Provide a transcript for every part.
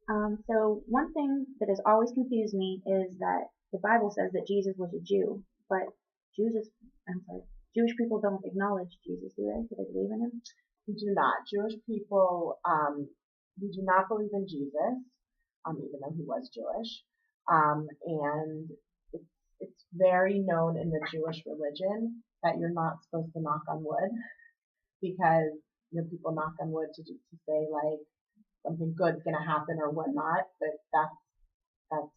So one thing that has always confused me is that the Bible says that Jesus was a Jew, but Jews, I'm sorry, Jewish people don't acknowledge Jesus, do they? Do they believe in him? We do not. Jewish people, we do not believe in Jesus, even though he was Jewish. And it's very known in the Jewish religion that you're not supposed to knock on wood because, people knock on wood to say like something good's going to happen or whatnot, but that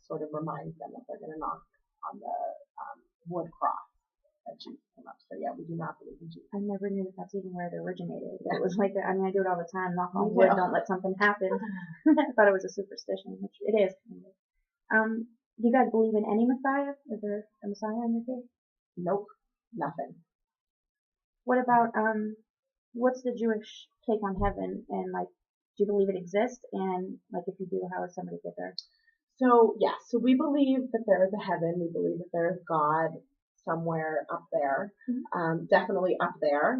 sort of reminds them that they're going to knock on the wood cross that Jesus came up. So yeah, we do not believe in Jesus. I never knew that that's even where it originated. It was like, I mean, I do it all the time, knock on Me wood, too. don't let something happen. I thought it was a superstition, which it is. Do you guys believe in any Messiah? Is there a Messiah in your faith? Nope, nothing. What about, what's the Jewish take on heaven? And like, do you believe it exists? And like, if you do, how does somebody get there? So yes, so we believe that there is a heaven. We believe that there is God somewhere up there, definitely up there.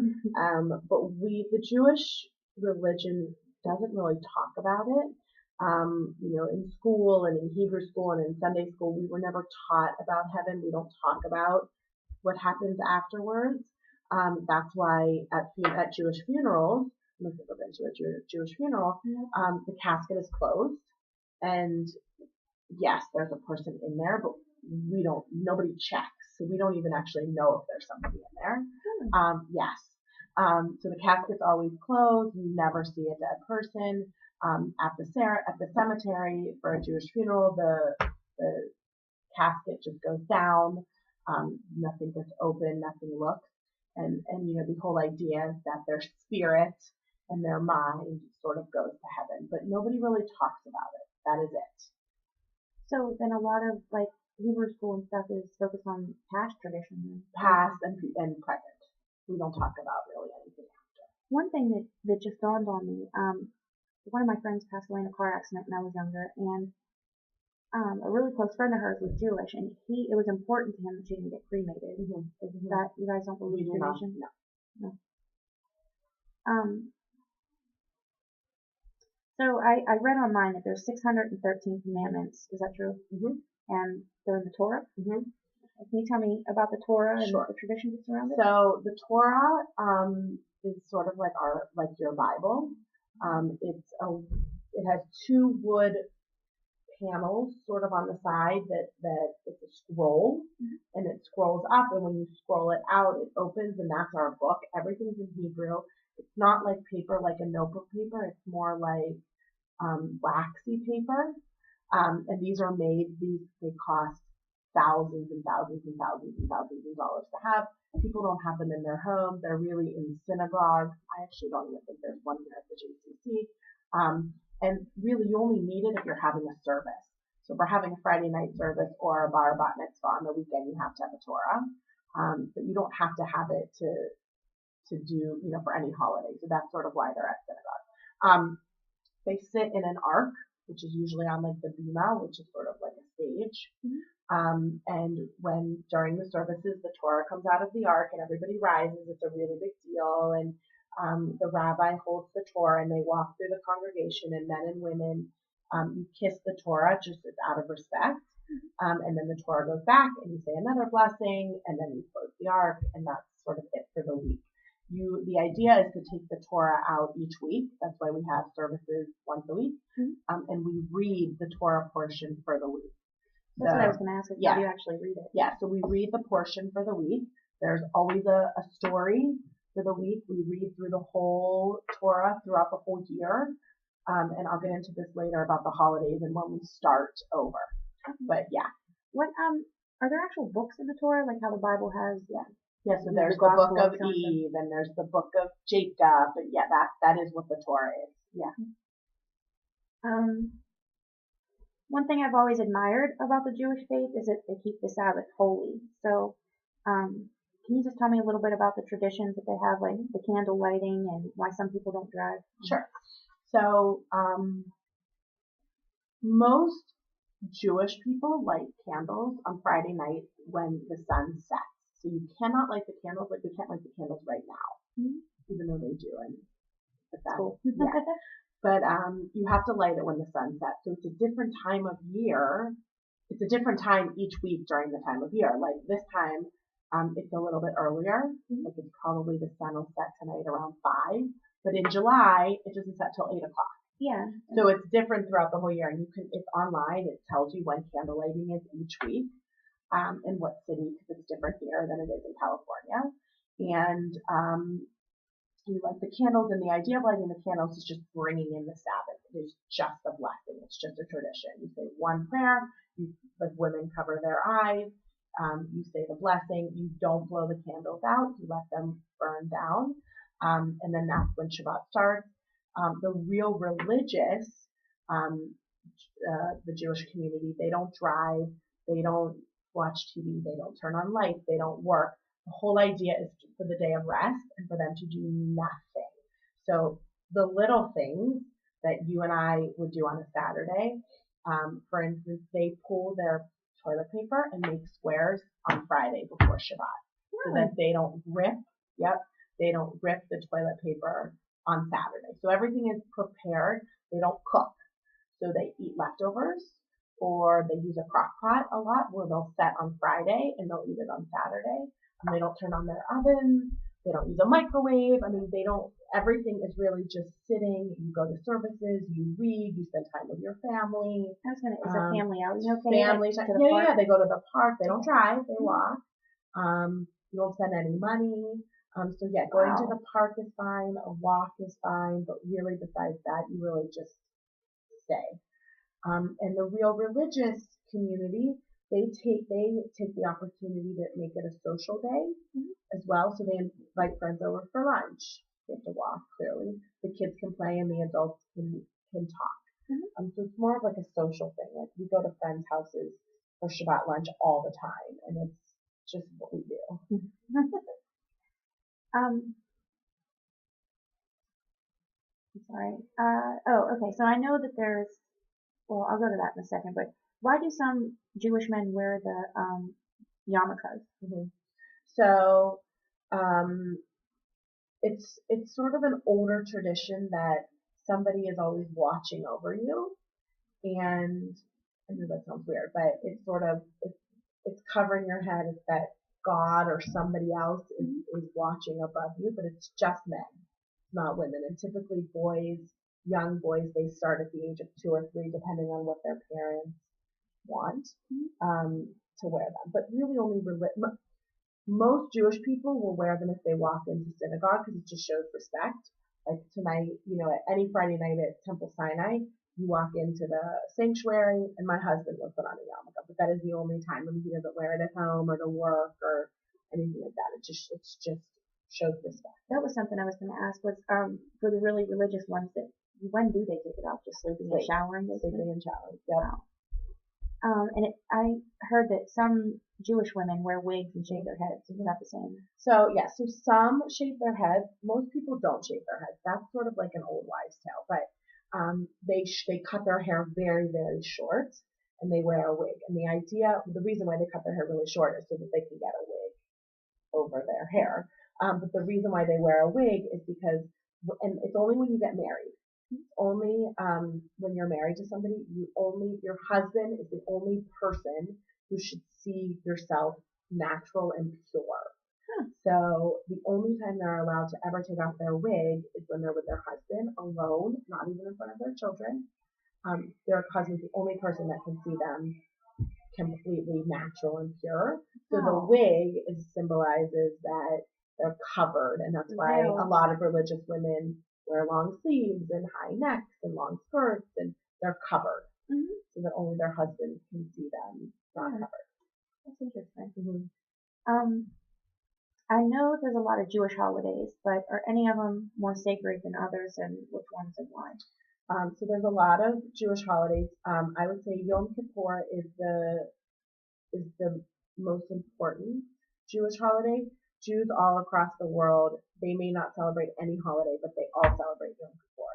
But the Jewish religion doesn't really talk about it. In school and in Hebrew school and in Sunday school, we were never taught about heaven. We don't talk about what happens afterwards. That's why at Jewish funerals, unless you've ever been to a Jewish funeral, the casket is closed, and yes, there's a person in there, but nobody checks, so we don't even actually know if there's somebody in there. Yes. So the casket's always closed. You never see a dead person. At the cemetery for a Jewish funeral, the casket just goes down. Nothing gets open, nothing looks. And the whole idea is that their spirit and their mind sort of goes to heaven, but nobody really talks about it. That is it. So then a lot of like Hebrew school and stuff is focused on past traditions. Past and present. We don't talk about really anything after. One thing that just dawned on me, one of my friends passed away in a car accident when I was younger, and a really close friend of hers was Jewish, and it was important to him that she didn't get cremated. Is that, you guys don't believe in cremation? No. So I read online that there's 613 commandments. Is that true? And they're in the Torah? Can you tell me about the Torah and the traditions that surround it? So the Torah is sort of like your Bible. It has two wood panels sort of on the side that it's a scroll, and it scrolls up, and when you scroll it out, it opens, and that's our book. Everything's in Hebrew. It's not like paper, like a notebook paper. It's more like waxy paper. And these are they cost thousands and thousands and thousands and thousands of dollars to have. People don't have them in their home. They're really in synagogues. I actually don't even think there's one here at the CCAC. And really, you only need it if you're having a service. So if we're having a Friday night service or a bar bat mitzvah on the weekend, you have to have a Torah. But you don't have to have it to do, for any holiday. So that's sort of why they're at synagogue. They sit in an ark, which is usually on like the bima, which is sort of like a stage. And when during the services, the Torah comes out of the ark and everybody rises, it's a really big deal. And the rabbi holds the Torah and they walk through the congregation, and men and women, you kiss the Torah just as out of respect. And then the Torah goes back and you say another blessing, and then you close the ark, and that's sort of it for the week. The idea is to take the Torah out each week. That's why we have services once a week. And we read the Torah portion for the week. That's what I was going to ask. How do you actually read it? Yeah, so we read the portion for the week. There's always a story for the week. We read through the whole Torah throughout the whole year. And I'll get into this later about the holidays and when we start over. But yeah. What, are there actual books in the Torah, like how the Bible has? Yeah, so there's the book of Eve, and there's the book of Jacob, and yeah, that is what the Torah is. Yeah. One thing I've always admired about the Jewish faith is that they keep the Sabbath holy. So, can you just tell me a little bit about the traditions that they have, like the candle lighting and why some people don't drive? Sure. So, most Jewish people light candles on Friday night when the sun sets. So you cannot light the candles, like we can't light the candles right now, even though they do. And but that's cool. Yeah. But you have to light it when the sun sets. So it's a different time of year. It's a different time each week during the time of year. Like this time, it's a little bit earlier. Like it's probably the sun will set tonight around 5. But in July, it doesn't set till 8 o'clock. Yeah. So it's different throughout the whole year. And it's online. It tells you when candle lighting is each week, in what city, because it's different here than it is in California. And, you light the candles, and the idea of lighting the candles is just bringing in the Sabbath. It is just a blessing. It's just a tradition. You say one prayer. The women cover their eyes. You say the blessing. You don't blow the candles out. You let them burn down. And then that's when Shabbat starts. The real religious, the Jewish community, they don't drive. They don't watch TV. They don't turn on lights. They don't work. The whole idea is for the day of rest and for them to do nothing. So the little things that you and I would do on a Saturday, for instance, they pull their toilet paper and make squares on Friday before Shabbat, so that they don't rip. They don't rip the toilet paper on Saturday. So everything is prepared. They don't cook. So they eat leftovers, or they use a crock pot a lot, where they'll set on Friday and they'll eat it on Saturday. And they don't turn on their ovens. They don't use a microwave. I mean, everything is really just sitting. You go to services, you read, you spend time with your family. Is a family outing okay? Family time. Yeah, they go to the park. They don't drive, they walk. You don't spend any money. So yeah, going to the park is fine, a walk is fine, but really besides that, you really just stay. And the real religious community, they take the opportunity to make it a social day as well. So they invite friends over for lunch. They have to walk, clearly. The kids can play and the adults can talk. So it's more of like a social thing. Like we go to friends' houses for Shabbat lunch all the time, and it's just what we do. I'm sorry. Okay. So I know that I'll go to that in a second, but why do some Jewish men wear the yarmulkes? So, it's sort of an older tradition that somebody is always watching over you, and I know that sounds weird, but it's covering your head. It's that God or somebody else is watching above you, but it's just men, not women. And typically young boys, they start at the age of 2 or 3, depending on what their parents want, to wear them. But really only most Jewish people will wear them if they walk into synagogue, because it just shows respect. Like tonight, at any Friday night at Temple Sinai, you walk into the sanctuary, and my husband will put on a yarmulke, but that is the only time. He doesn't wear it at home or to work or anything like that. It's just shows respect. That was something I was going to ask. Was for the really religious ones, when do they take it off? Just sleeping and showering? Sleeping and showering. Yeah. Wow. I heard that some Jewish women wear wigs and shave their heads. Is that the same? So some shave their heads. Most people don't shave their heads. That's sort of like an old wives' tale. But they cut their hair very, very short, and they wear a wig. And the reason why they cut their hair really short is so that they can get a wig over their hair. But the reason why they wear a wig is because, and it's only when you get married. Only when you're married to somebody, your husband is the only person who should see yourself natural and pure. So the only time they're allowed to ever take off their wig is when they're with their husband alone, not even in front of their children. Their husband's the only person that can see them completely natural and pure. So the wig symbolizes that they're covered, and that's why a lot of religious women wear long sleeves and high necks and long skirts, and they're covered, so that only their husbands can see them not covered. That's interesting. I know there's a lot of Jewish holidays, but are any of them more sacred than others, and which ones and why? So there's a lot of Jewish holidays. I would say Yom Kippur is the most important Jewish holiday. Jews all across the world, they may not celebrate any holiday, but they all celebrate Yom Kippur.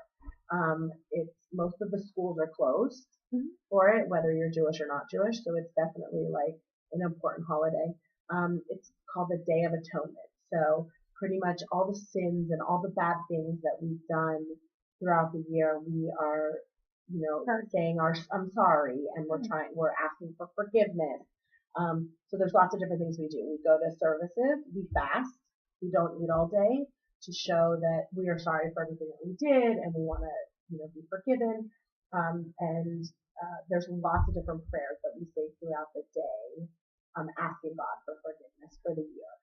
Most of the schools are closed for it, whether you're Jewish or not Jewish, so it's definitely like an important holiday. It's called the Day of Atonement. So pretty much all the sins and all the bad things that we've done throughout the year we are, saying I'm sorry, and we're asking for forgiveness. So there's lots of different things we do. We go to services, we fast, we don't eat all day to show that we are sorry for everything that we did and we want to, be forgiven. And there's lots of different prayers that we say throughout the day, asking God for forgiveness for the year.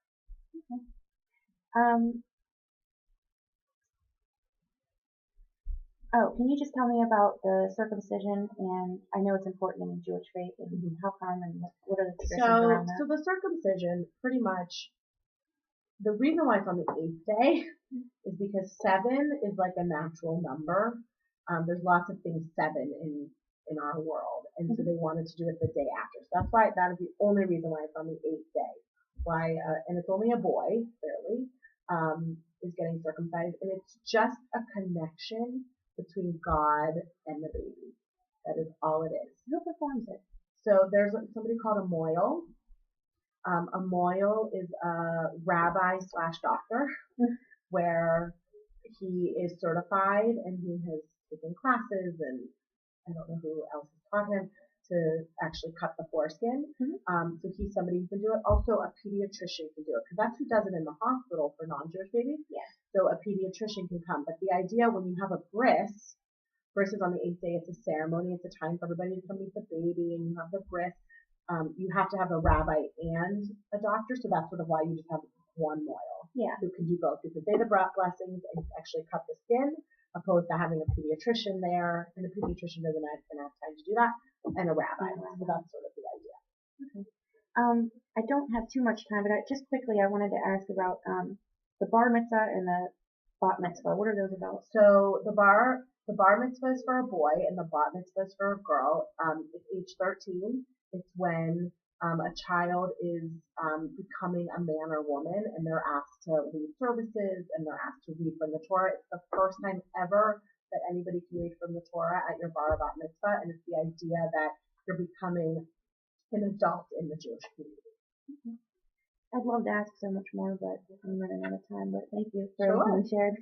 Okay. Um, can you just tell me about the circumcision? And I know it's important in the Jewish faith, and how come, and what are the traditions around that? So the circumcision, pretty much, the reason why it's on the 8th day is because 7 is like a natural number. There's lots of things 7 in our world, and so they wanted to do it the day after. So that's why that is the only reason why it's on the 8th day. Why? And it's only a boy, clearly, is getting circumcised, and it's just a connection between God and the baby. That is all it is. Who performs it? So there's somebody called a moil. A moil is a rabbi / doctor, where he is certified and he has taken classes, and I don't know who else has taught him to actually cut the foreskin. So he's somebody who can do it. Also, a pediatrician can do it, because that's who does it in the hospital for non-Jewish babies. Yes. So a pediatrician can come. But the idea when you have a bris is on the 8th day, it's a ceremony, it's a time for everybody to come meet the baby, and you have the bris. You have to have a rabbi and a doctor, so that's sort of why you just have one moil. Yeah. Who can do both. You can say the blessings and actually cut the skin, opposed to having a pediatrician there, and a pediatrician doesn't have enough time to do that, and a rabbi. So that's sort of the idea. Okay. I don't have too much time, but just quickly, I wanted to ask about the bar mitzvah and the bat mitzvah. What are those about? So the bar mitzvah is for a boy, and the bat mitzvah is for a girl. It's age 13. It's when a child is becoming a man or woman, and they're asked to lead services, and they're asked to read from the Torah. It's the first time ever that anybody can read from the Torah at your bar bat mitzvah, and it's the idea that you're becoming an adult in the Jewish community. Okay. I'd love to ask so much more, but I'm running out of time. But thank you for Sure. everything you shared.